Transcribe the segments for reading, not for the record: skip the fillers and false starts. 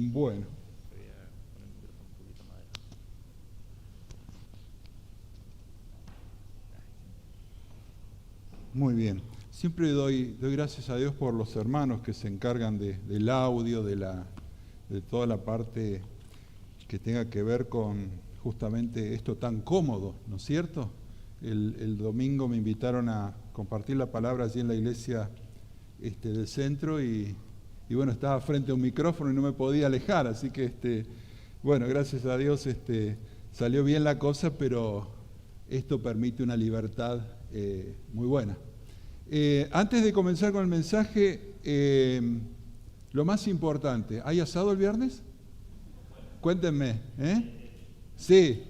Bueno. Muy bien. Siempre doy gracias a Dios por los hermanos que se encargan del audio, de toda la parte que tenga que ver con justamente esto tan cómodo, ¿no es cierto? El domingo me invitaron a compartir la palabra allí en la iglesia del centro y bueno, estaba frente a un micrófono y no me podía alejar, así que bueno, gracias a Dios salió bien la cosa, pero esto permite una libertad muy buena. Antes de comenzar con el mensaje, lo más importante, ¿hay asado el viernes? Cuéntenme, ¿eh? Sí,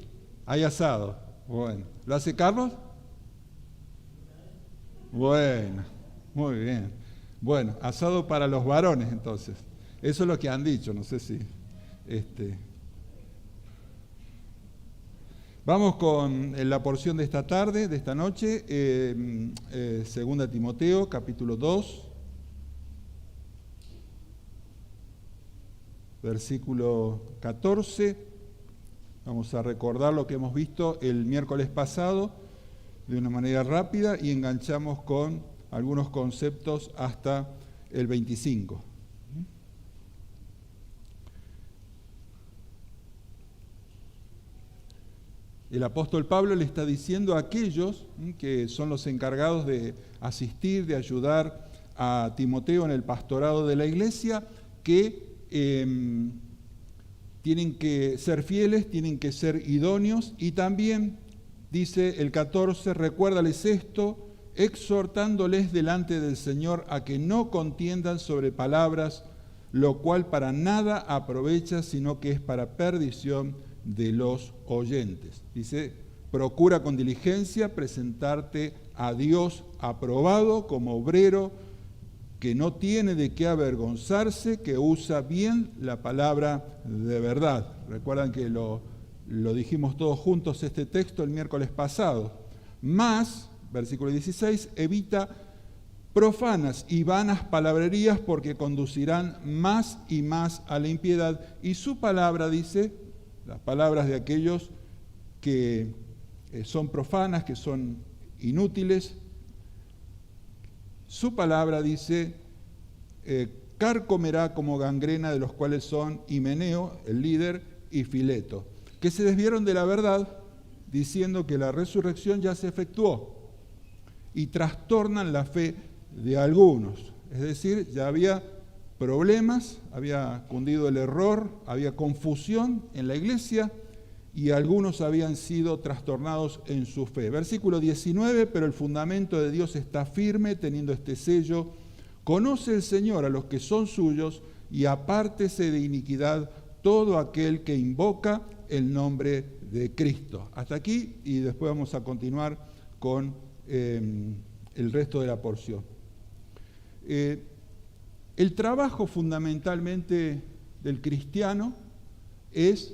hay asado. Bueno, ¿lo hace Carlos? Bueno, muy bien. Bueno, asado para los varones entonces. Eso es lo que han dicho, no sé si... Vamos con la porción de esta tarde, de esta noche, 2 Timoteo, capítulo 2, versículo 14. Vamos a recordar lo que hemos visto el miércoles pasado de una manera rápida y enganchamos con algunos conceptos hasta el 25. El apóstol Pablo le está diciendo a aquellos que son los encargados de asistir, de ayudar a Timoteo en el pastorado de la iglesia, que tienen que ser fieles, tienen que ser idóneos, y también, dice el 14, recuérdales esto, exhortándoles delante del Señor a que no contiendan sobre palabras, lo cual para nada aprovecha, sino que es para perdición de los oyentes. Dice, procura con diligencia presentarte a Dios aprobado como obrero que no tiene de qué avergonzarse, que usa bien la palabra de verdad. Recuerdan que lo dijimos todos juntos este texto el miércoles pasado. Más, versículo 16, evita profanas y vanas palabrerías porque conducirán más y más a la impiedad. Y su palabra, dice, las palabras de aquellos que son profanas, que son inútiles, su palabra, dice, carcomerá como gangrena, de los cuales son Himeneo, el líder, y Fileto, que se desviaron de la verdad, diciendo que la resurrección ya se efectuó, y trastornan la fe de algunos. Es decir, ya había problemas, había cundido el error, había confusión en la iglesia y algunos habían sido trastornados en su fe. Versículo 19, pero el fundamento de Dios está firme, teniendo este sello. Conoce el Señor a los que son suyos y apártese de iniquidad todo aquel que invoca el nombre de Cristo. Hasta aquí y después vamos a continuar con el resto de la porción. El trabajo fundamentalmente del cristiano es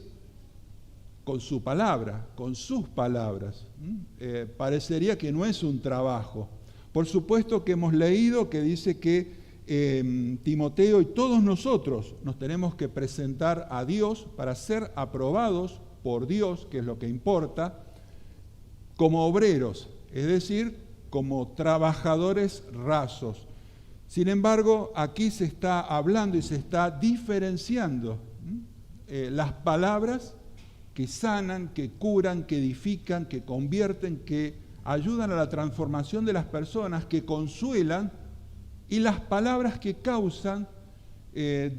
con su palabra, con sus palabras. Parecería que no es un trabajo. Por supuesto que hemos leído que dice que Timoteo y todos nosotros nos tenemos que presentar a Dios para ser aprobados por Dios, que es lo que importa, como obreros, es decir, como trabajadores rasos. Sin embargo, aquí se está hablando y se está diferenciando las palabras que sanan, que curan, que edifican, que convierten, que ayudan a la transformación de las personas, que consuelan, y las palabras que causan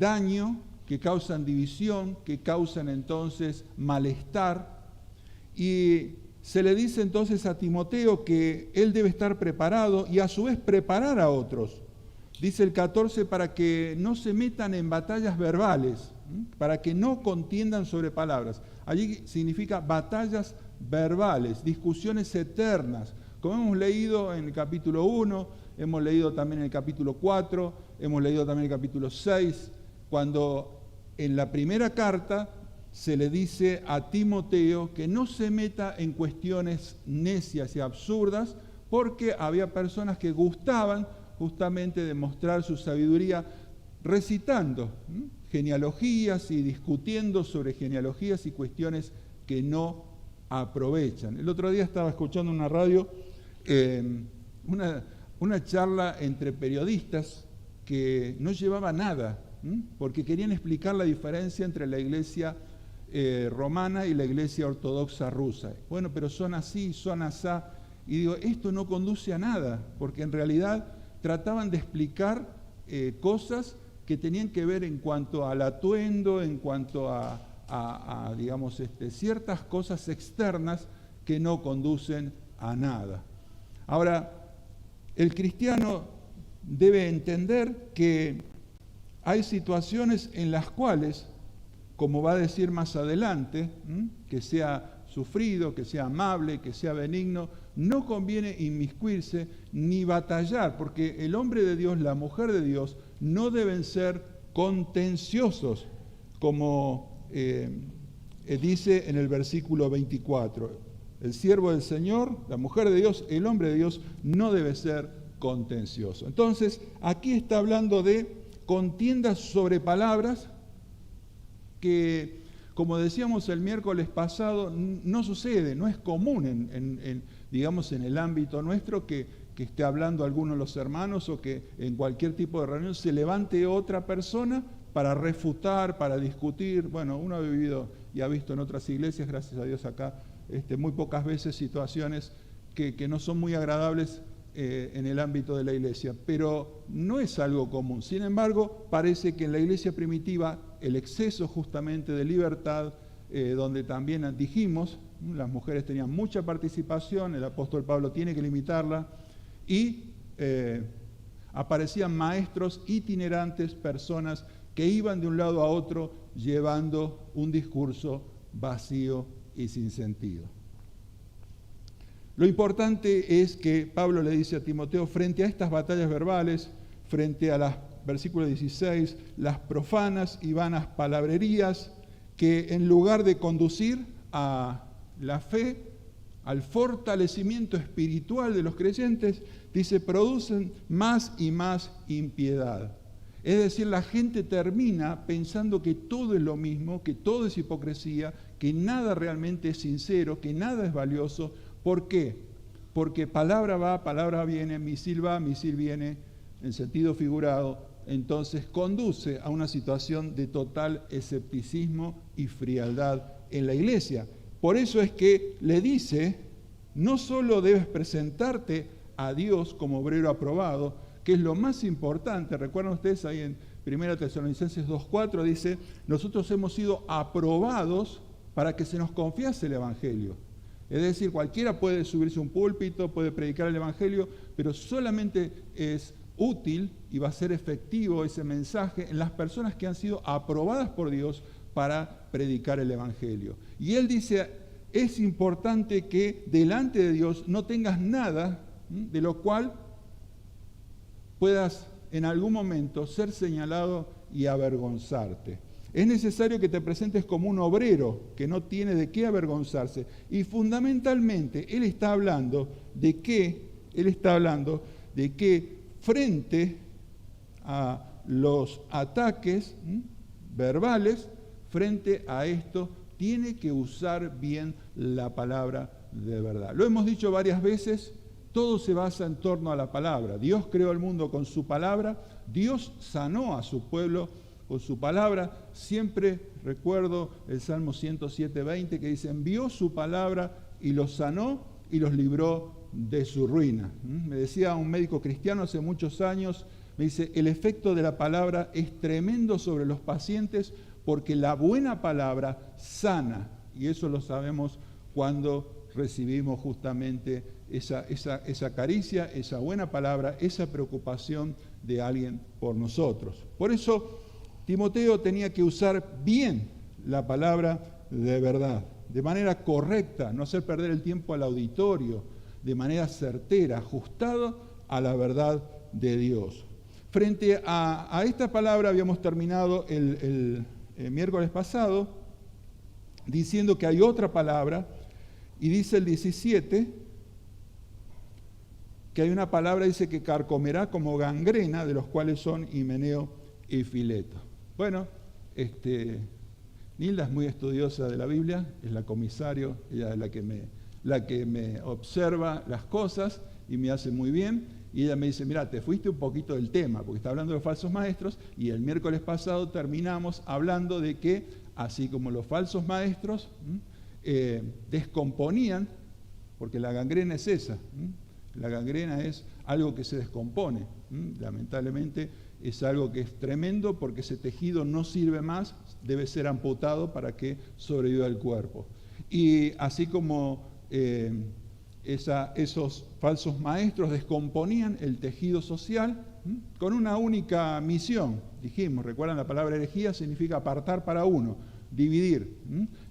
daño, que causan división, que causan entonces malestar. Y se le dice entonces a Timoteo que él debe estar preparado y a su vez preparar a otros. Dice el 14, para que no se metan en batallas verbales, para que no contiendan sobre palabras. Allí significa batallas verbales, discusiones eternas. Como hemos leído en el capítulo 1, hemos leído también en el capítulo 4, hemos leído también en el capítulo 6, cuando en la primera carta se le dice a Timoteo que no se meta en cuestiones necias y absurdas, porque había personas que gustaban justamente de mostrar su sabiduría recitando. genealogías y discutiendo sobre genealogías y cuestiones que no aprovechan. El otro día estaba escuchando en una radio una charla entre periodistas que no llevaba nada, porque querían explicar la diferencia entre la iglesia romana y la iglesia ortodoxa rusa. Bueno, pero son así, son asá. Y digo, esto no conduce a nada, porque en realidad trataban de explicar cosas que tenían que ver en cuanto al atuendo, en cuanto a digamos, ciertas cosas externas que no conducen a nada. Ahora, el cristiano debe entender que hay situaciones en las cuales, como va a decir más adelante, que sea sufrido, que sea amable, que sea benigno, no conviene inmiscuirse ni batallar, porque el hombre de Dios, la mujer de Dios, no deben ser contenciosos, como dice en el versículo 24. El siervo del Señor, la mujer de Dios, el hombre de Dios, no debe ser contencioso. Entonces, aquí está hablando de contiendas sobre palabras que, como decíamos el miércoles pasado, no sucede, no es común digamos, en el ámbito nuestro que esté hablando alguno de los hermanos o que en cualquier tipo de reunión se levante otra persona para refutar, para discutir. Bueno, uno ha vivido y ha visto en otras iglesias, gracias a Dios acá, muy pocas veces situaciones que no son muy agradables en el ámbito de la iglesia, pero no es algo común. Sin embargo, parece que en la iglesia primitiva el exceso justamente de libertad, donde también dijimos, las mujeres tenían mucha participación, el apóstol Pablo tiene que limitarla, y aparecían maestros itinerantes, personas que iban de un lado a otro llevando un discurso vacío y sin sentido. Lo importante es que Pablo le dice a Timoteo, frente a estas batallas verbales, frente a las, versículo 16, las profanas y vanas palabrerías, que en lugar de conducir a la fe, al fortalecimiento espiritual de los creyentes, dice, producen más y más impiedad. Es decir, la gente termina pensando que todo es lo mismo, que todo es hipocresía, que nada realmente es sincero, que nada es valioso. ¿Por qué? Porque palabra va, palabra viene, misil va, misil viene, en sentido figurado, entonces conduce a una situación de total escepticismo y frialdad en la iglesia. Por eso es que le dice, no solo debes presentarte a Dios como obrero aprobado, que es lo más importante. Recuerdan ustedes ahí en 1 Tesalonicenses 2:4 dice, nosotros hemos sido aprobados para que se nos confiase el Evangelio. Es decir, cualquiera puede subirse a un púlpito, puede predicar el Evangelio, pero solamente es útil y va a ser efectivo ese mensaje en las personas que han sido aprobadas por Dios para predicar el Evangelio. Y él dice, es importante que delante de Dios no tengas nada de lo cual puedas en algún momento ser señalado y avergonzarte. Es necesario que te presentes como un obrero que no tiene de qué avergonzarse. Y fundamentalmente, él está hablando de que frente a los ataques verbales, frente a esto, tiene que usar bien la palabra de verdad. Lo hemos dicho varias veces, todo se basa en torno a la palabra. Dios creó el mundo con su palabra, Dios sanó a su pueblo con su palabra. Siempre recuerdo el Salmo 107:20 que dice, envió su palabra y los sanó y los libró de su ruina. Me decía un médico cristiano hace muchos años, me dice, el efecto de la palabra es tremendo sobre los pacientes porque la buena palabra sana, y eso lo sabemos cuando recibimos justamente esa caricia, esa buena palabra, esa preocupación de alguien por nosotros. Por eso Timoteo tenía que usar bien la palabra de verdad, de manera correcta, no hacer perder el tiempo al auditorio, de manera certera, ajustado a la verdad de Dios. Frente a esta palabra habíamos terminado el miércoles pasado diciendo que hay otra palabra, y dice el 17 que hay una palabra, dice que carcomerá como gangrena, de los cuales son Himeneo y Fileto. Bueno, Nilda es muy estudiosa de la Biblia, es la comisario, ella es la que me observa las cosas y me hace muy bien. Y ella me dice, mira, te fuiste un poquito del tema, porque está hablando de falsos maestros, y el miércoles pasado terminamos hablando de que, así como los falsos maestros descomponían, porque la gangrena es esa, la gangrena es algo que se descompone, lamentablemente es algo que es tremendo porque ese tejido no sirve más, debe ser amputado para que sobreviva el cuerpo. Y así como esos falsos maestros descomponían el tejido social con una única misión, dijimos, recuerdan la palabra herejía significa apartar para uno, dividir.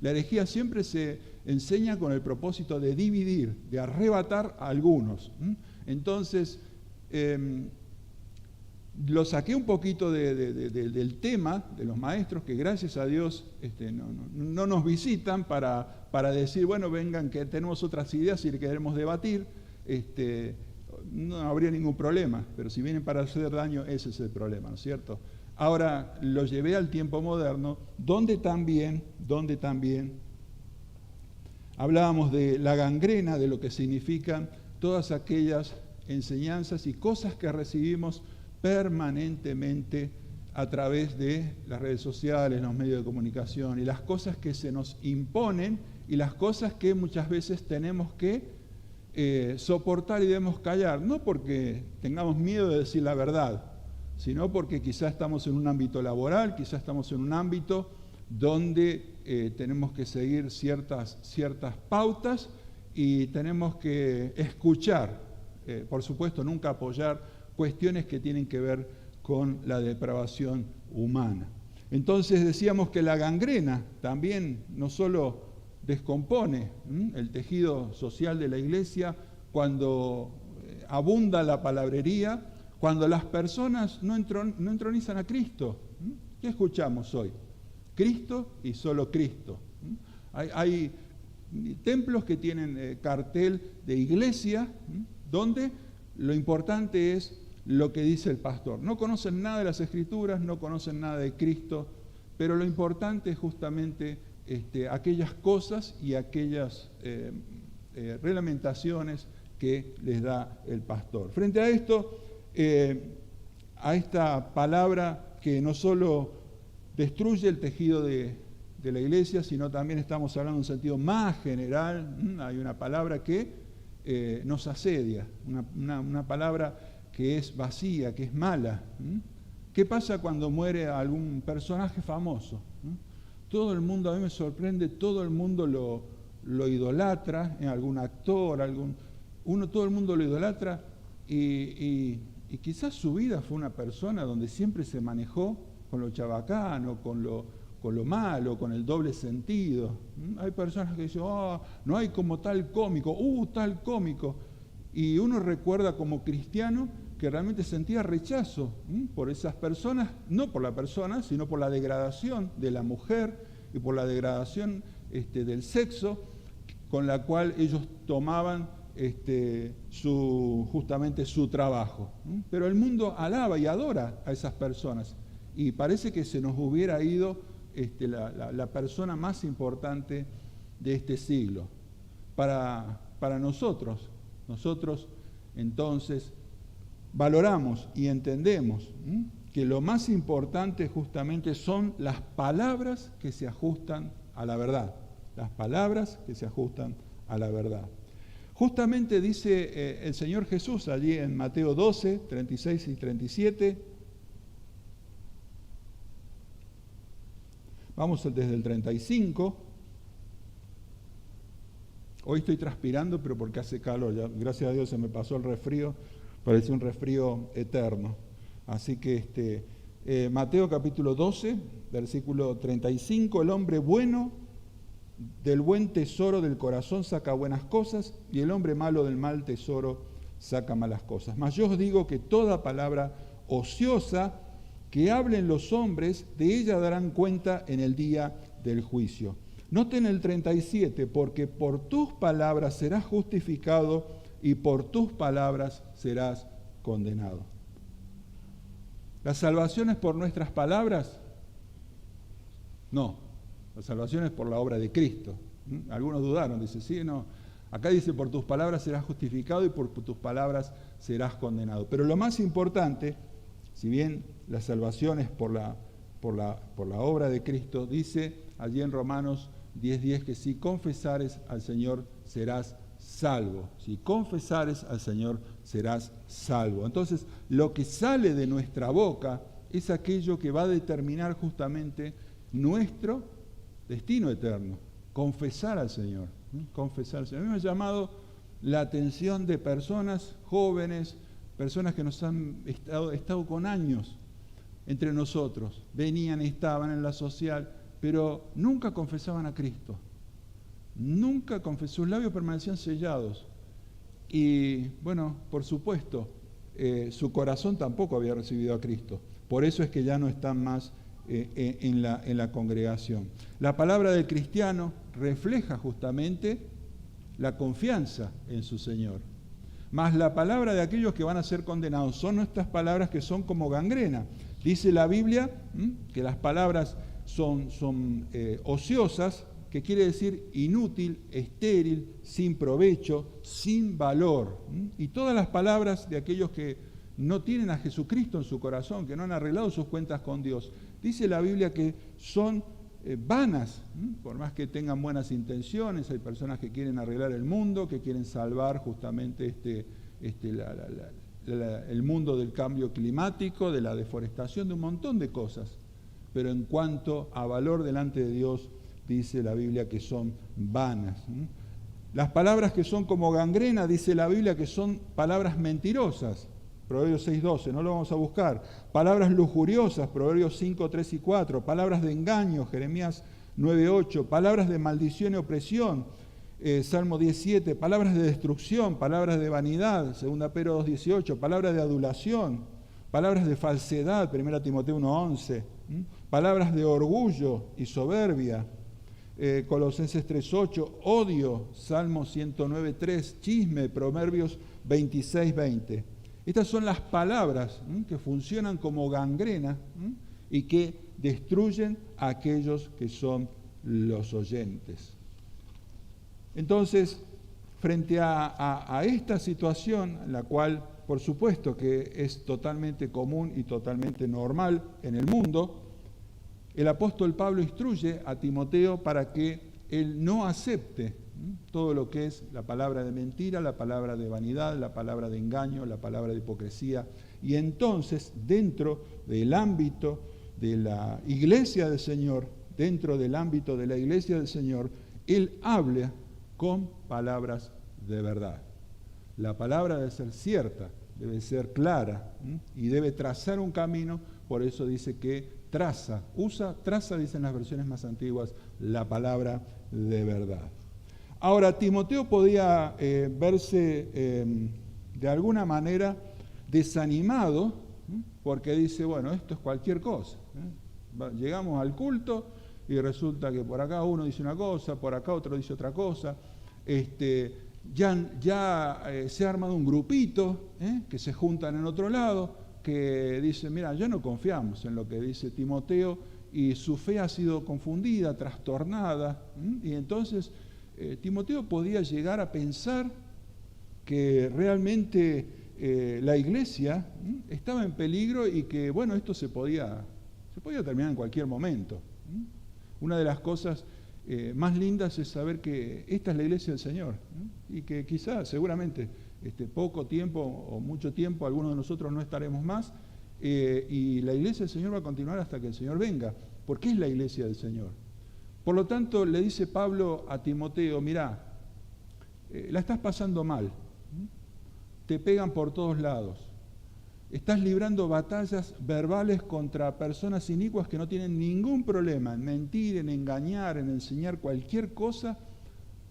La herejía siempre se enseña con el propósito de dividir, de arrebatar a algunos. Entonces, lo saqué un poquito del tema de los maestros, que gracias a Dios no nos visitan para decir, bueno, vengan que tenemos otras ideas y queremos debatir, no habría ningún problema, pero si vienen para hacer daño, ese es el problema, ¿no es cierto? Ahora lo llevé al tiempo moderno, donde también hablábamos de la gangrena, de lo que significan todas aquellas enseñanzas y cosas que recibimos permanentemente a través de las redes sociales, los medios de comunicación, y las cosas que se nos imponen y las cosas que muchas veces tenemos que soportar y debemos callar, no porque tengamos miedo de decir la verdad, sino porque quizás estamos en un ámbito laboral, quizás estamos en un ámbito donde tenemos que seguir ciertas pautas y tenemos que escuchar, por supuesto nunca apoyar cuestiones que tienen que ver con la depravación humana. Entonces decíamos que la gangrena también no solo descompone el tejido social de la iglesia cuando abunda la palabrería, cuando las personas no entronizan a Cristo. ¿Qué escuchamos hoy? Cristo y solo Cristo. Hay templos que tienen cartel de iglesia, donde lo importante es lo que dice el pastor. No conocen nada de las Escrituras, no conocen nada de Cristo, pero lo importante es justamente aquellas cosas y aquellas reglamentaciones que les da el pastor. Frente a esto, a esta palabra que no solo destruye el tejido de la iglesia, sino también estamos hablando en un sentido más general, hay una palabra que nos asedia, una palabra que es vacía, que es mala. ¿Qué pasa cuando muere algún personaje famoso? Todo el mundo, a mí me sorprende, todo el mundo lo idolatra, algún actor, todo el mundo lo idolatra y quizás su vida fue una persona donde siempre se manejó con lo chabacano, con lo malo, con el doble sentido. Hay personas que dicen, no hay como tal cómico, tal cómico. Y uno recuerda como cristiano que realmente sentía rechazo por esas personas, no por la persona, sino por la degradación de la mujer y por la degradación del sexo con la cual ellos tomaban justamente su trabajo. Pero el mundo alaba y adora a esas personas y parece que se nos hubiera ido la persona más importante de este siglo. Para nosotros entonces valoramos y entendemos que lo más importante justamente son las palabras que se ajustan a la verdad. Las palabras que se ajustan a la verdad. Justamente dice el Señor Jesús allí en Mateo 12, 36 y 37. Vamos desde el 35. Hoy estoy transpirando, pero porque hace calor. Ya, gracias a Dios se me pasó el resfrío. Parece un resfrío eterno. Así que Mateo capítulo 12, versículo 35. El hombre bueno del buen tesoro del corazón saca buenas cosas, y el hombre malo del mal tesoro saca malas cosas. Mas yo os digo que toda palabra ociosa que hablen los hombres, de ella darán cuenta en el día del juicio. Noten el 37, porque por tus palabras serás justificado y por tus palabras serás condenado. ¿La salvación es por nuestras palabras? No, la salvación es por la obra de Cristo. Algunos dudaron, dice, sí, no. Acá dice, por tus palabras serás justificado y por tus palabras serás condenado. Pero lo más importante, si bien la salvación es por la obra de Cristo, dice allí en Romanos 10:10 que si confesares al Señor serás salvo. Si confesares al Señor serás salvo. Entonces, lo que sale de nuestra boca es aquello que va a determinar justamente nuestro destino eterno. Confesar al Señor. Confesar al Señor. A mí me ha llamado la atención de personas jóvenes, personas que nos han estado con años entre nosotros. Venían, estaban en la social, pero nunca confesaban a Cristo. Nunca confesó, sus labios permanecían sellados. Y bueno, por supuesto, su corazón tampoco había recibido a Cristo. Por eso es que ya no están más en la congregación. La palabra del cristiano refleja justamente la confianza en su Señor. Mas la palabra de aquellos que van a ser condenados son nuestras palabras que son como gangrena. Dice la Biblia que las palabras son ociosas, que quiere decir inútil, estéril, sin provecho, sin valor. Y todas las palabras de aquellos que no tienen a Jesucristo en su corazón, que no han arreglado sus cuentas con Dios, dice la Biblia que son vanas, por más que tengan buenas intenciones. Hay personas que quieren arreglar el mundo, que quieren salvar justamente el mundo del cambio climático, de la deforestación, de un montón de cosas. Pero en cuanto a valor delante de Dios, dice la Biblia que son vanas. Las palabras que son como gangrena, dice la Biblia que son palabras mentirosas. Proverbios 6:12, no lo vamos a buscar. Palabras lujuriosas, Proverbios 5:3 y 4. Palabras de engaño, Jeremías 9:8. Palabras de maldición y opresión, Salmo 10:7. Palabras de destrucción, palabras de vanidad, 2 Pedro 2:18. Palabras de adulación, palabras de falsedad, 1 Timoteo 1:11. Palabras de orgullo y soberbia, Colosenses 3:8. Odio, Salmo 109:3. Chisme, Proverbios 26:20. Estas son las palabras que funcionan como gangrena y que destruyen a aquellos que son los oyentes. Entonces, frente a esta situación, la cual por supuesto que es totalmente común y totalmente normal en el mundo, el apóstol Pablo instruye a Timoteo para que él no acepte todo lo que es la palabra de mentira, la palabra de vanidad, la palabra de engaño, la palabra de hipocresía. Y entonces, dentro del ámbito de la iglesia del Señor, dentro del ámbito de la iglesia del Señor, él habla con palabras de verdad. La palabra debe ser cierta, debe ser clara y debe trazar un camino. Por eso dice que traza, dicen las versiones más antiguas, la palabra de verdad. Ahora, Timoteo podía verse de alguna manera desanimado, porque dice, bueno, esto es cualquier cosa. Llegamos al culto y resulta que por acá uno dice una cosa, por acá otro dice otra cosa. Ya se ha armado un grupito que se juntan en otro lado, que dice, mira, ya no confiamos en lo que dice Timoteo, y su fe ha sido confundida, trastornada, y entonces Timoteo podía llegar a pensar que realmente la iglesia estaba en peligro y que, bueno, esto se podía terminar en cualquier momento. Una de las cosas más lindas es saber que esta es la iglesia del Señor, y que quizás, seguramente, poco tiempo o mucho tiempo, algunos de nosotros no estaremos más, y la iglesia del Señor va a continuar hasta que el Señor venga, porque es la iglesia del Señor. Por lo tanto, le dice Pablo a Timoteo, mirá, la estás pasando mal, te pegan por todos lados, estás librando batallas verbales contra personas inicuas que no tienen ningún problema en mentir, en engañar, en enseñar cualquier cosa,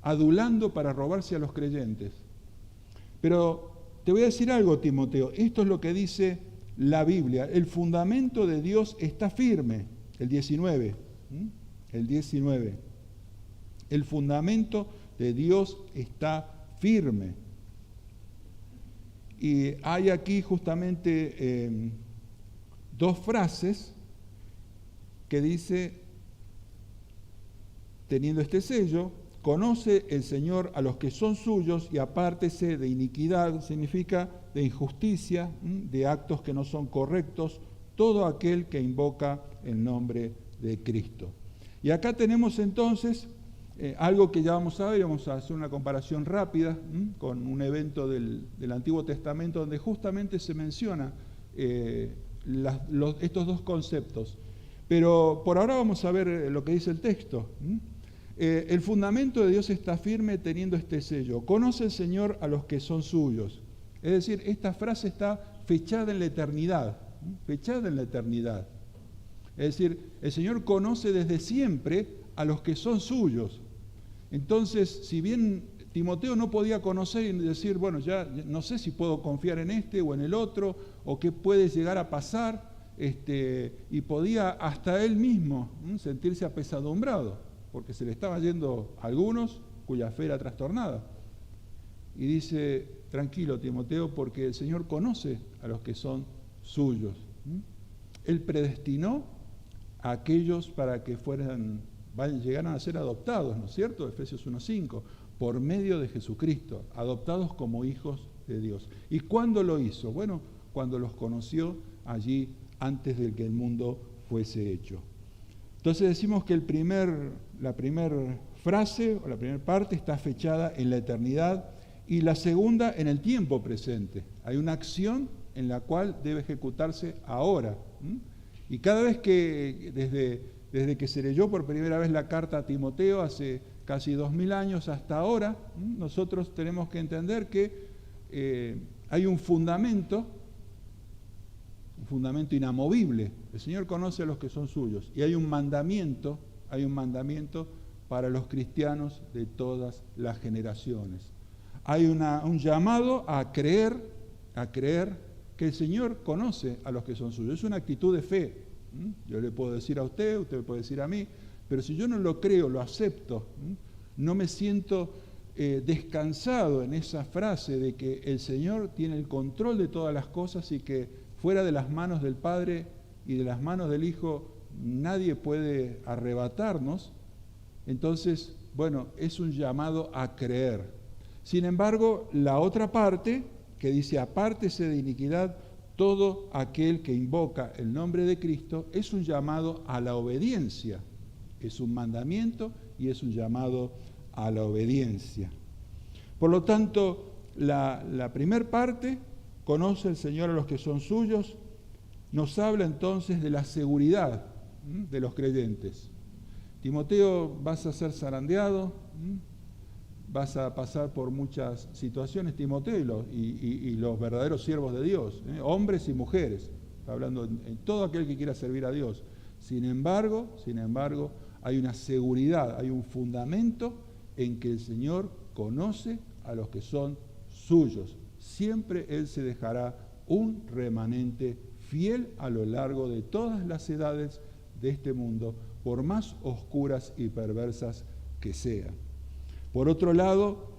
adulando para robarse a los creyentes. Pero te voy a decir algo, Timoteo, esto es lo que dice la Biblia, el fundamento de Dios está firme, el 19, el fundamento de Dios está firme. Y hay aquí justamente dos frases que dice teniendo este sello, conoce el Señor a los que son suyos y apártese de iniquidad, significa de injusticia, de actos que no son correctos, todo aquel que invoca el nombre de Cristo. Y acá tenemos entonces algo que ya vamos a ver, vamos a hacer una comparación rápida con un evento del Antiguo Testamento donde justamente se menciona estos dos conceptos. Pero por ahora vamos a ver lo que dice el texto. El fundamento de Dios está firme teniendo este sello. Conoce el Señor a los que son suyos. Es decir, esta frase está fechada en la eternidad. Fechada en la eternidad. Es decir, el Señor conoce desde siempre a los que son suyos. Entonces, si bien Timoteo no podía conocer y decir, bueno, ya no sé si puedo confiar en este o en el otro, o qué puede llegar a pasar, y podía hasta él mismo sentirse apesadumbrado, porque se le estaba yendo a algunos cuya fe era trastornada. Y dice, tranquilo Timoteo, porque el Señor conoce a los que son suyos. Él predestinó a aquellos para que llegaran a ser adoptados, ¿no es cierto? Efesios 1:5, por medio de Jesucristo, adoptados como hijos de Dios. ¿Y cuándo lo hizo? Bueno, cuando los conoció allí antes de que el mundo fuese hecho. Entonces decimos que la primera frase o la primera parte está fechada en la eternidad y la segunda en el tiempo presente. Hay una acción en la cual debe ejecutarse ahora. Y cada vez que, desde que se leyó por primera vez la carta a Timoteo, hace casi 2000 años hasta ahora, nosotros tenemos que entender que hay un fundamento inamovible. El Señor conoce a los que son suyos. Y hay un mandamiento para los cristianos de todas las generaciones. Hay un llamado a creer que el Señor conoce a los que son suyos. Es una actitud de fe. Yo le puedo decir a usted me puede decir a mí, pero si yo no lo creo, lo acepto, no me siento descansado en esa frase de que el Señor tiene el control de todas las cosas y que fuera de las manos del Padre y de las manos del Hijo nadie puede arrebatarnos. Entonces, bueno, es un llamado a creer. Sin embargo, la otra parte que dice, apártese de iniquidad todo aquel que invoca el nombre de Cristo, es un llamado a la obediencia. Es un mandamiento y es un llamado a la obediencia. Por lo tanto, la primera parte, conoce el Señor a los que son suyos, nos habla entonces de la seguridad de los creyentes. Timoteo, vas a ser zarandeado, vas a pasar por muchas situaciones, Timoteo y los verdaderos siervos de Dios, hombres y mujeres, está hablando en todo aquel que quiera servir a Dios. Sin embargo, hay una seguridad, hay un fundamento en que el Señor conoce a los que son suyos. Siempre Él se dejará un remanente fiel a lo largo de todas las edades de este mundo, por más oscuras y perversas que sean. Por otro lado,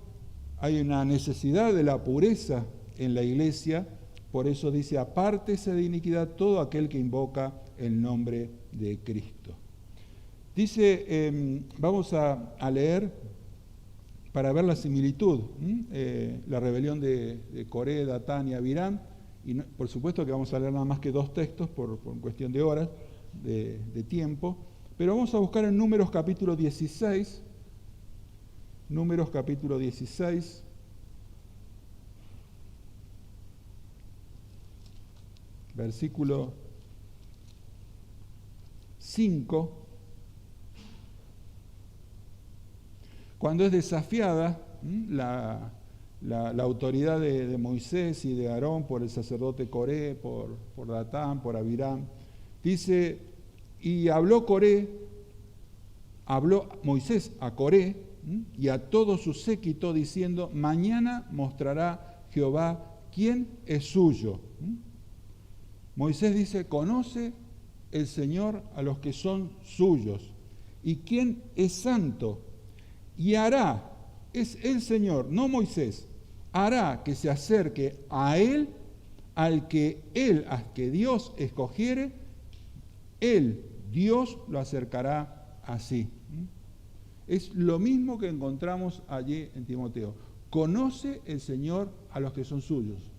hay una necesidad de la pureza en la iglesia, por eso dice, apártese de iniquidad todo aquel que invoca el nombre de Cristo. Dice, vamos a leer para ver la similitud, la rebelión de Coré, Datán y Abiram, y no, por supuesto que vamos a leer nada más que 2 textos por cuestión de horas, de tiempo, pero vamos a buscar en Números capítulo 16, versículo 5, cuando es desafiada la autoridad de Moisés y de Aarón por el sacerdote Coré, por Datán, por Abiram, dice, y habló Moisés a Coré y a todo su séquito diciendo, mañana mostrará Jehová quién es suyo. Moisés dice, conoce el Señor a los que son suyos y quién es santo. Y hará, es el Señor, no Moisés, hará que se acerque a Él, al que Dios escogiere, Él, Dios, lo acercará así. Es lo mismo que encontramos allí en Timoteo. Conoce el Señor a los que son suyos.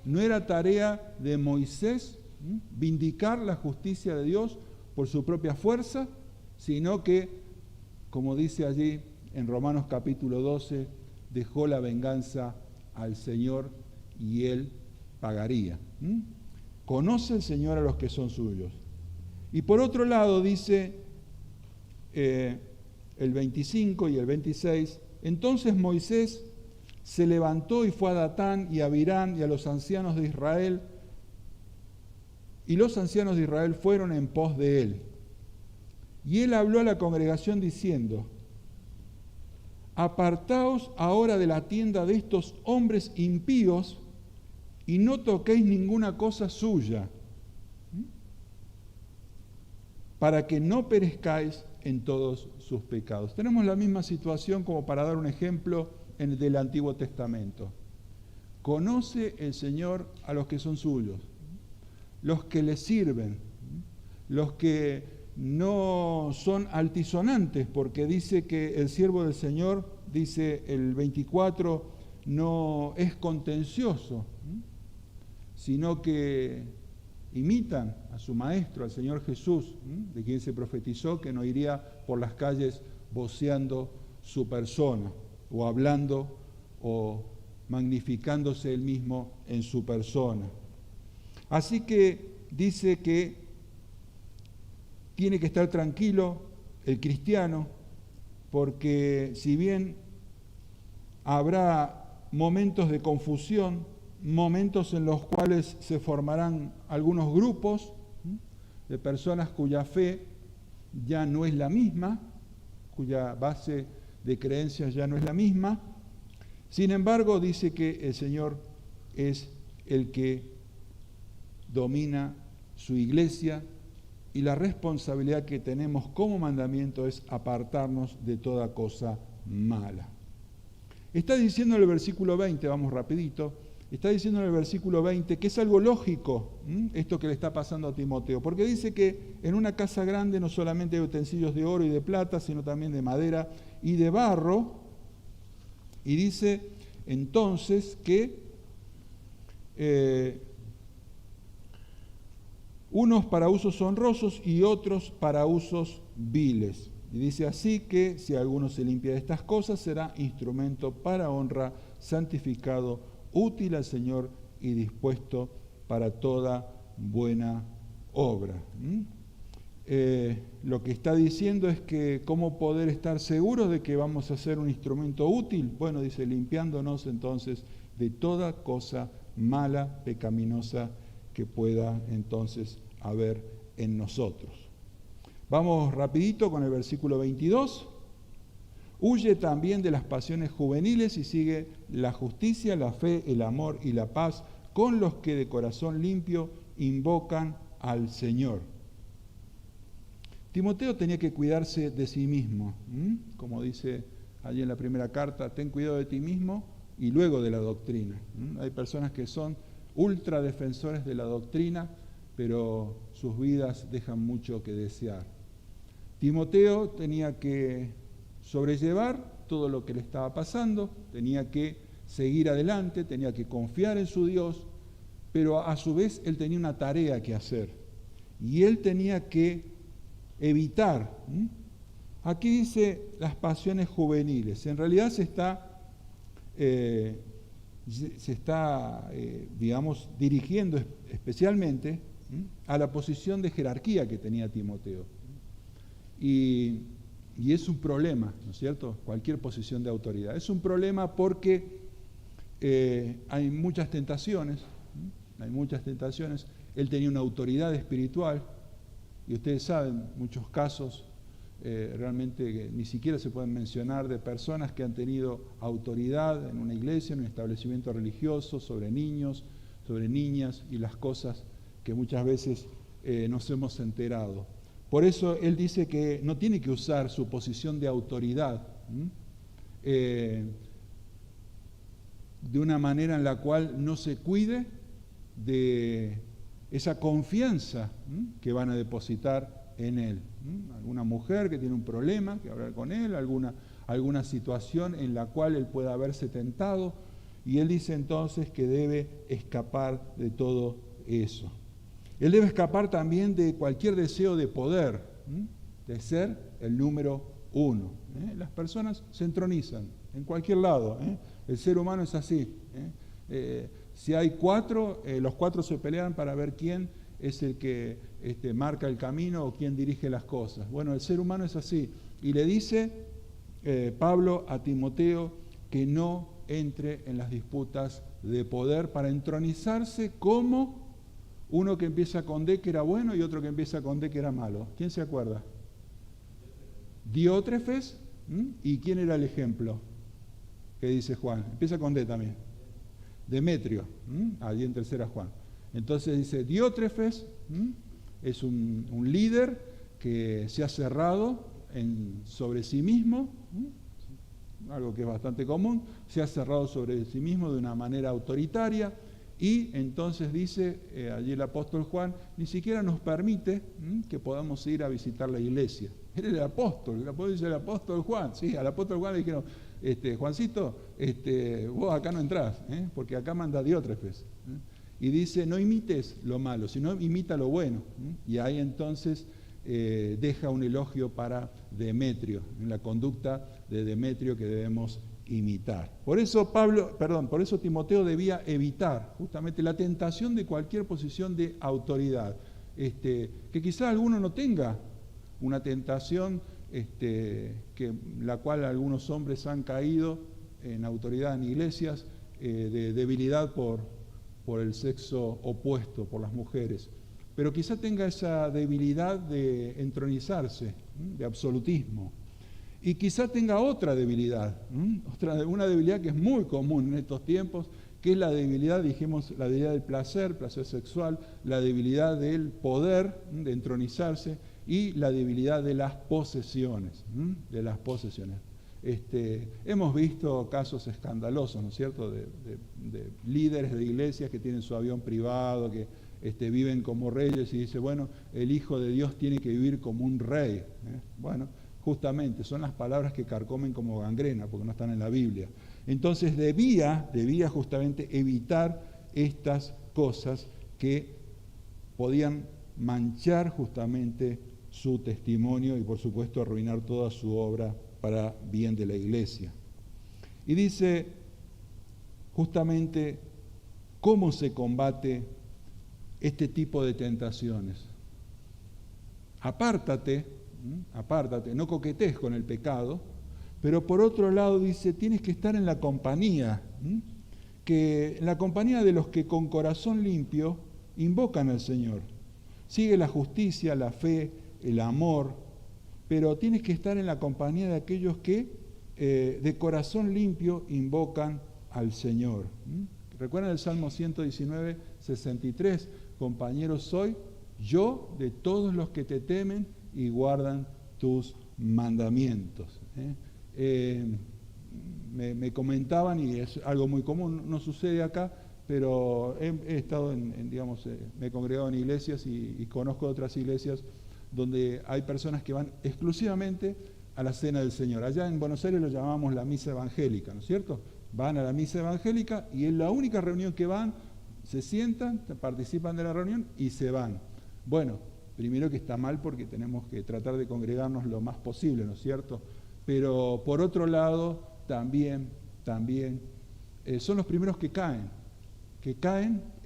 No era tarea de Moisés vindicar la justicia de Dios por su propia fuerza, sino que, como dice allí en Romanos capítulo 12, dejó la venganza al Señor y Él pagaría. Conoce el Señor a los que son suyos. Y por otro lado dice el 25 y el 26, entonces Moisés se levantó y fue a Datán y a Abirám y a los ancianos de Israel, y los ancianos de Israel fueron en pos de él. Y él habló a la congregación diciendo, apartaos ahora de la tienda de estos hombres impíos y no toquéis ninguna cosa suya, para que no perezcáis en todos sus pecados. Tenemos la misma situación como para dar un ejemplo del Antiguo Testamento. Conoce el Señor a los que son suyos, los que le sirven, los que no son altisonantes, porque dice que el siervo del Señor, dice el 24, no es contencioso, sino que imitan a su maestro, al Señor Jesús, de quien se profetizó que no iría por las calles voceando su persona, o hablando o magnificándose él mismo en su persona. Así que dice que tiene que estar tranquilo el cristiano, porque si bien habrá momentos de confusión, momentos en los cuales se formarán algunos grupos de personas cuya fe ya no es la misma, cuya base de creencias ya no es la misma. Sin embargo, dice que el Señor es el que domina su iglesia y la responsabilidad que tenemos como mandamiento es apartarnos de toda cosa mala. Está diciendo en el versículo 20, vamos rapidito, está diciendo en el versículo 20 que es algo lógico esto que le está pasando a Timoteo, porque dice que en una casa grande no solamente hay utensilios de oro y de plata, sino también de madera y de barro, y dice entonces que unos para usos honrosos y otros para usos viles. Y dice así que si alguno se limpia de estas cosas, será instrumento para honra, santificado, útil al Señor y dispuesto para toda buena obra. Lo que está diciendo es que cómo poder estar seguros de que vamos a ser un instrumento útil. Bueno, dice, limpiándonos entonces de toda cosa mala, pecaminosa que pueda entonces haber en nosotros. Vamos rapidito con el versículo 22. Huye también de las pasiones juveniles y sigue la justicia, la fe, el amor y la paz con los que de corazón limpio invocan al Señor. Timoteo tenía que cuidarse de sí mismo, como dice allí en la primera carta, ten cuidado de ti mismo y luego de la doctrina. Hay personas que son ultra defensores de la doctrina, pero sus vidas dejan mucho que desear. Timoteo tenía que sobrellevar todo lo que le estaba pasando, tenía que seguir adelante, tenía que confiar en su Dios, pero a su vez él tenía una tarea que hacer y él tenía que evitar. Aquí dice las pasiones juveniles, en realidad se está dirigiendo especialmente a la posición de jerarquía que tenía Timoteo. Y es un problema, ¿no es cierto? Cualquier posición de autoridad. Es un problema porque hay muchas tentaciones, Él tenía una autoridad espiritual y ustedes saben, muchos casos realmente que ni siquiera se pueden mencionar de personas que han tenido autoridad en una iglesia, en un establecimiento religioso, sobre niños, sobre niñas y las cosas que muchas veces nos hemos enterado. Por eso él dice que no tiene que usar su posición de autoridad de una manera en la cual no se cuide de esa confianza que van a depositar en él. Alguna mujer que tiene un problema, que hablar con él, alguna situación en la cual él pueda haberse tentado, y él dice entonces que debe escapar de todo eso. Él debe escapar también de cualquier deseo de poder, de ser el número uno. Las personas se entronizan en cualquier lado. El ser humano es así. Si hay cuatro, los cuatro se pelean para ver quién es el que marca el camino o quién dirige las cosas. Bueno, el ser humano es así. Y le dice Pablo a Timoteo que no entre en las disputas de poder para entronizarse como uno que empieza con D que era bueno y otro que empieza con D que era malo. ¿Quién se acuerda? Diótrefes. ¿Y quién era el ejemplo? ¿Qué dice Juan? Empieza con D también. Demetrio. Allí en tercera Juan. Entonces dice, Diótrefes es un líder que se ha cerrado sobre sí mismo, algo que es bastante común, se ha cerrado sobre sí mismo de una manera autoritaria, y entonces dice allí el apóstol Juan, ni siquiera nos permite que podamos ir a visitar la iglesia. Él era el apóstol dice el apóstol Juan. Sí, al apóstol Juan le dijeron, Juancito, vos acá no entrás, porque acá manda Diótrefes. Y dice, no imites lo malo, sino imita lo bueno. Y ahí entonces deja un elogio para Demetrio, en la conducta de Demetrio que debemos imitar. Por eso Timoteo debía evitar justamente la tentación de cualquier posición de autoridad. Que quizá alguno no tenga una tentación la cual algunos hombres han caído en autoridad en iglesias, de debilidad por el sexo opuesto, por las mujeres. Pero quizá tenga esa debilidad de entronizarse, de absolutismo. Y quizá tenga otra debilidad, una debilidad que es muy común en estos tiempos, que es la debilidad, dijimos, la debilidad del placer sexual, la debilidad del poder, de entronizarse, y la debilidad de las posesiones, Hemos visto casos escandalosos, ¿no es cierto?, de líderes de iglesias que tienen su avión privado, que viven como reyes, y dice, bueno, el Hijo de Dios tiene que vivir como un rey. Bueno, justamente, son las palabras que carcomen como gangrena, porque no están en la Biblia. Entonces debía justamente evitar estas cosas que podían manchar justamente su testimonio y por supuesto arruinar toda su obra para bien de la iglesia. Y dice justamente cómo se combate este tipo de tentaciones. Apártate, no coquetees con el pecado, pero por otro lado dice, tienes que estar en la compañía, en la compañía de los que con corazón limpio invocan al Señor. Sigue la justicia, la fe, el amor, pero tienes que estar en la compañía de aquellos que de corazón limpio invocan al Señor. ¿Recuerdan el Salmo 119, 63? Compañeros soy yo de todos los que te temen y guardan tus mandamientos. Me comentaban, y es algo muy común, no sucede acá, pero he estado me he congregado en iglesias y conozco otras iglesias donde hay personas que van exclusivamente a la cena del Señor. Allá en Buenos Aires lo llamamos la misa evangélica, ¿no es cierto? Van a la misa evangélica y en la única reunión que van, se sientan, participan de la reunión y se van. Bueno, primero que está mal porque tenemos que tratar de congregarnos lo más posible, ¿no es cierto? Pero por otro lado, también son los primeros que caen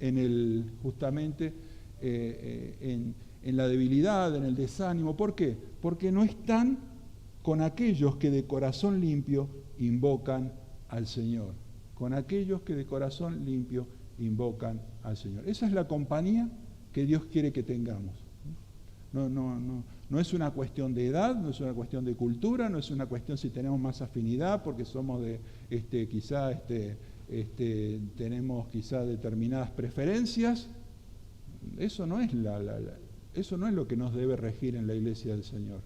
en justamente en la debilidad, en el desánimo. ¿Por qué? Porque no están con aquellos que de corazón limpio invocan al Señor. Con aquellos que de corazón limpio invocan al Señor. Esa es la compañía que Dios quiere que tengamos. No es una cuestión de edad, no es una cuestión de cultura, no es una cuestión si tenemos más afinidad porque somos de tenemos quizá determinadas preferencias. Eso no es eso no es lo que nos debe regir en la iglesia del Señor.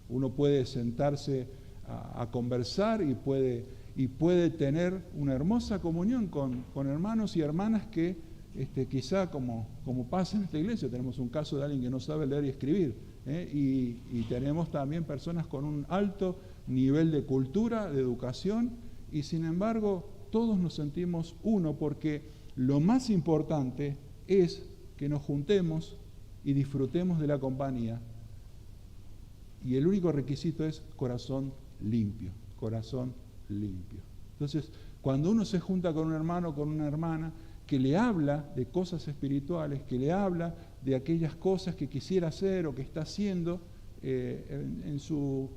Uno puede sentarse a conversar y puede tener una hermosa comunión con hermanos y hermanas que quizá como pasa en esta iglesia, tenemos un caso de alguien que no sabe leer y escribir. y tenemos también personas con un alto nivel de cultura, de educación, y sin embargo todos nos sentimos uno, porque lo más importante es que nos juntemos y disfrutemos de la compañía, y el único requisito es corazón limpio, corazón limpio. Entonces, cuando uno se junta con un hermano o con una hermana que le habla de cosas espirituales, que le habla de aquellas cosas que quisiera hacer o que está haciendo en su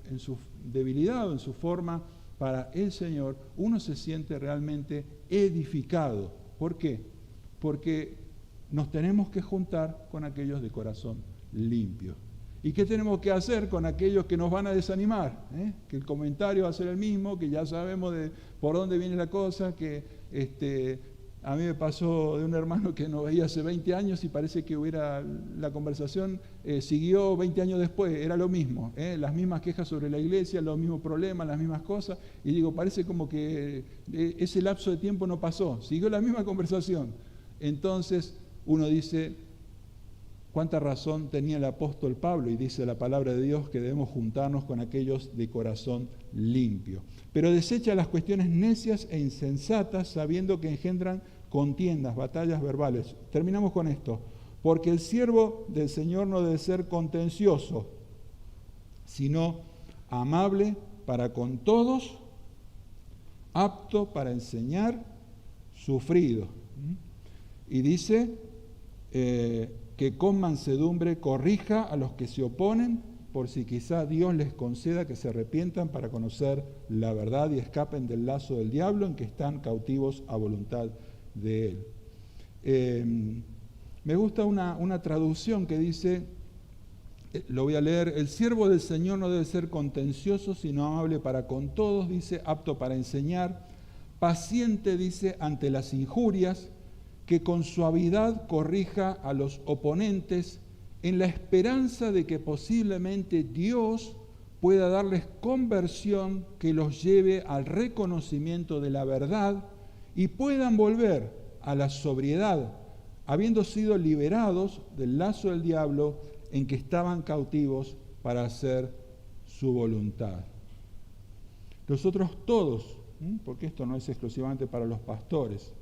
debilidad o en su forma para el Señor, uno se siente realmente edificado. ¿Por qué? Porque nos tenemos que juntar con aquellos de corazón limpio. ¿Y qué tenemos que hacer con aquellos que nos van a desanimar? Que el comentario va a ser el mismo, que ya sabemos de por dónde viene la cosa, que a mí me pasó de un hermano que no veía hace 20 años y parece que la conversación siguió 20 años después, era lo mismo, las mismas quejas sobre la iglesia, los mismos problemas, las mismas cosas, y digo, parece como que ese lapso de tiempo no pasó, siguió la misma conversación. Entonces uno dice, cuánta razón tenía el apóstol Pablo, y dice la palabra de Dios que debemos juntarnos con aquellos de corazón limpio. Pero desecha las cuestiones necias e insensatas, sabiendo que engendran contiendas, batallas verbales. Terminamos con esto. Porque el siervo del Señor no debe ser contencioso, sino amable para con todos, apto para enseñar, sufrido. Y dice que con mansedumbre corrija a los que se oponen, por si quizá Dios les conceda que se arrepientan para conocer la verdad y escapen del lazo del diablo en que están cautivos a voluntad de él. Me gusta una traducción que dice, lo voy a leer, el siervo del Señor no debe ser contencioso, sino amable para con todos, dice, apto para enseñar, paciente, dice, ante las injurias, que con suavidad corrija a los oponentes en la esperanza de que posiblemente Dios pueda darles conversión que los lleve al reconocimiento de la verdad y puedan volver a la sobriedad, habiendo sido liberados del lazo del diablo en que estaban cautivos para hacer su voluntad. Nosotros todos, porque esto no es exclusivamente para los pastores,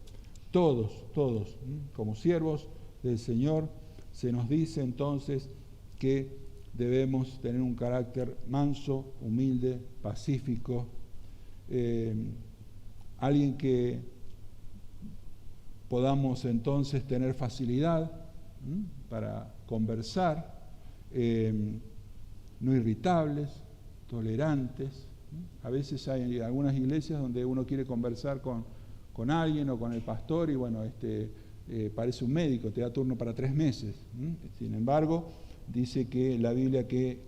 todos, como siervos del Señor, se nos dice entonces que debemos tener un carácter manso, humilde, pacífico, alguien que podamos entonces tener facilidad para conversar, no irritables, tolerantes. A veces hay algunas iglesias donde uno quiere conversar con alguien o con el pastor y bueno, parece un médico, te da turno para 3 meses. Sin embargo, dice que la Biblia que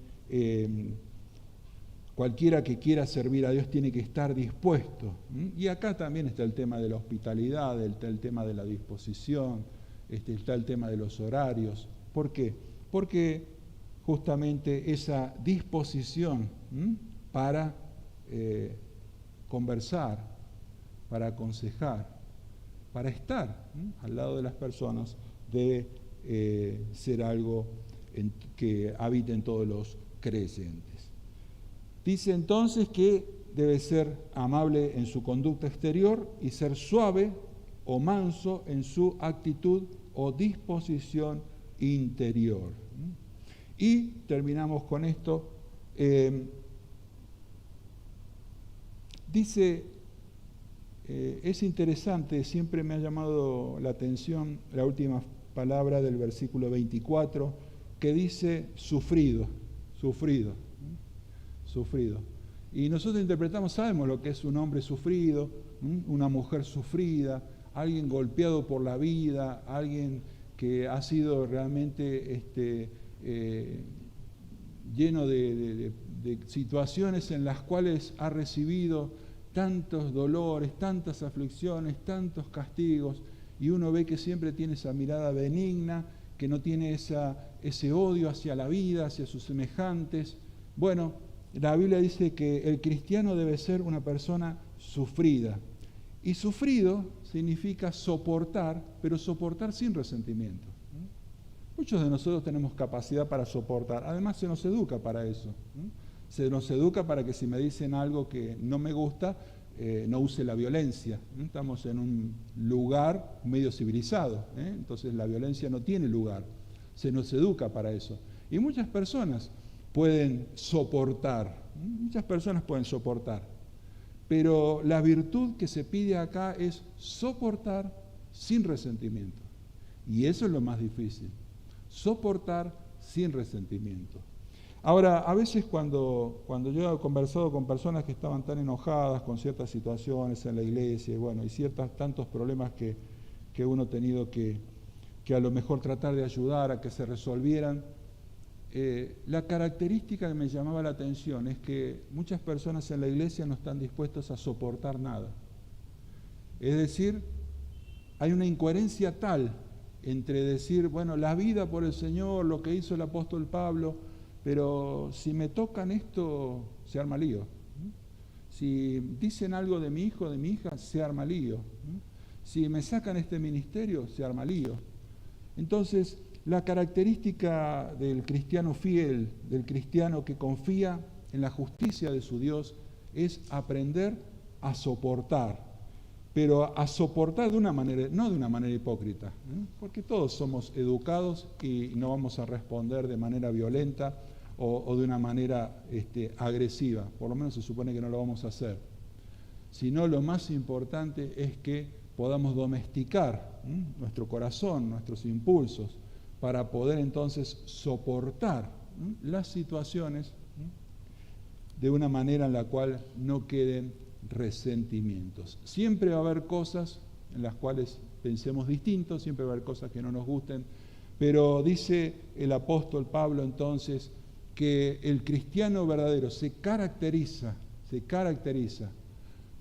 cualquiera que quiera servir a Dios tiene que estar dispuesto. Y acá también está el tema de la hospitalidad, está el tema de la disposición, está el tema de los horarios. ¿Por qué? Porque justamente esa disposición para conversar, para aconsejar, para estar al lado de las personas, debe ser algo que habite en todos los creyentes. Dice entonces que debe ser amable en su conducta exterior y ser suave o manso en su actitud o disposición interior. Y terminamos con esto. Dice, es interesante, siempre me ha llamado la atención la última palabra del versículo 24, que dice sufrido. Y nosotros interpretamos, sabemos lo que es un hombre sufrido, una mujer sufrida, alguien golpeado por la vida, alguien que ha sido realmente lleno de situaciones en las cuales ha recibido tantos dolores, tantas aflicciones, tantos castigos, y uno ve que siempre tiene esa mirada benigna, que no tiene ese odio hacia la vida, hacia sus semejantes. Bueno, la Biblia dice que el cristiano debe ser una persona sufrida. Y sufrido significa soportar, pero soportar sin resentimiento. Muchos de nosotros tenemos capacidad para soportar. Además, se nos educa para eso. Se nos educa para que si me dicen algo que no me gusta, no use la violencia. Estamos en un lugar medio civilizado, entonces la violencia no tiene lugar. Se nos educa para eso. Y muchas personas pueden soportar, pero la virtud que se pide acá es soportar sin resentimiento. Y eso es lo más difícil, soportar sin resentimiento. Ahora, a veces cuando yo he conversado con personas que estaban tan enojadas con ciertas situaciones en la iglesia, y tantos problemas que uno ha tenido que a lo mejor tratar de ayudar a que se resolvieran, la característica que me llamaba la atención es que muchas personas en la iglesia no están dispuestas a soportar nada. Es decir, hay una incoherencia tal entre decir, la vida por el Señor, lo que hizo el apóstol Pablo, pero si me tocan esto, se arma lío. Si dicen algo de mi hijo, de mi hija, se arma lío. Si me sacan este ministerio, se arma lío. Entonces, la característica del cristiano fiel, del cristiano que confía en la justicia de su Dios, es aprender a soportar. Pero a soportar de una manera, no de una manera hipócrita, porque todos somos educados y no vamos a responder de manera violenta o de una manera agresiva, por lo menos se supone que no lo vamos a hacer, sino lo más importante es que podamos domesticar nuestro corazón, nuestros impulsos, para poder entonces soportar las situaciones de una manera en la cual no queden resentimientos. Siempre va a haber cosas en las cuales pensemos distintos, siempre va a haber cosas que no nos gusten, pero dice el apóstol Pablo entonces que el cristiano verdadero se caracteriza,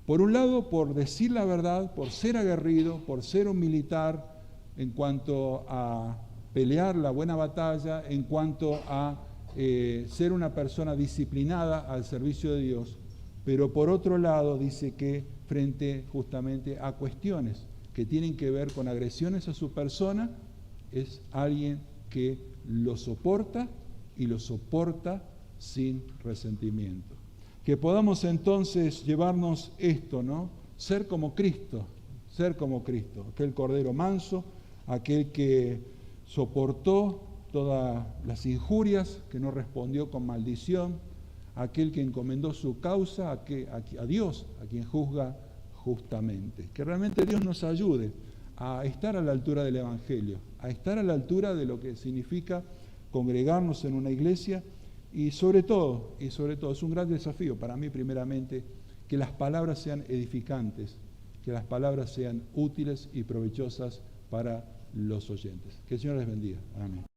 por un lado por decir la verdad, por ser aguerrido, por ser un militar en cuanto a pelear la buena batalla, en cuanto a ser una persona disciplinada al servicio de Dios, pero por otro lado dice que frente justamente a cuestiones que tienen que ver con agresiones a su persona, es alguien que lo soporta y lo soporta sin resentimiento. Que podamos entonces llevarnos esto, ¿no? Ser como Cristo, aquel cordero manso, aquel que soportó todas las injurias, que no respondió con maldición, aquel que encomendó su causa a Dios, a quien juzga justamente. Que realmente Dios nos ayude a estar a la altura del Evangelio, a estar a la altura de lo que significa congregarnos en una iglesia y sobre todo, es un gran desafío para mí primeramente, que las palabras sean edificantes, que las palabras sean útiles y provechosas para los oyentes. Que el Señor les bendiga. Amén.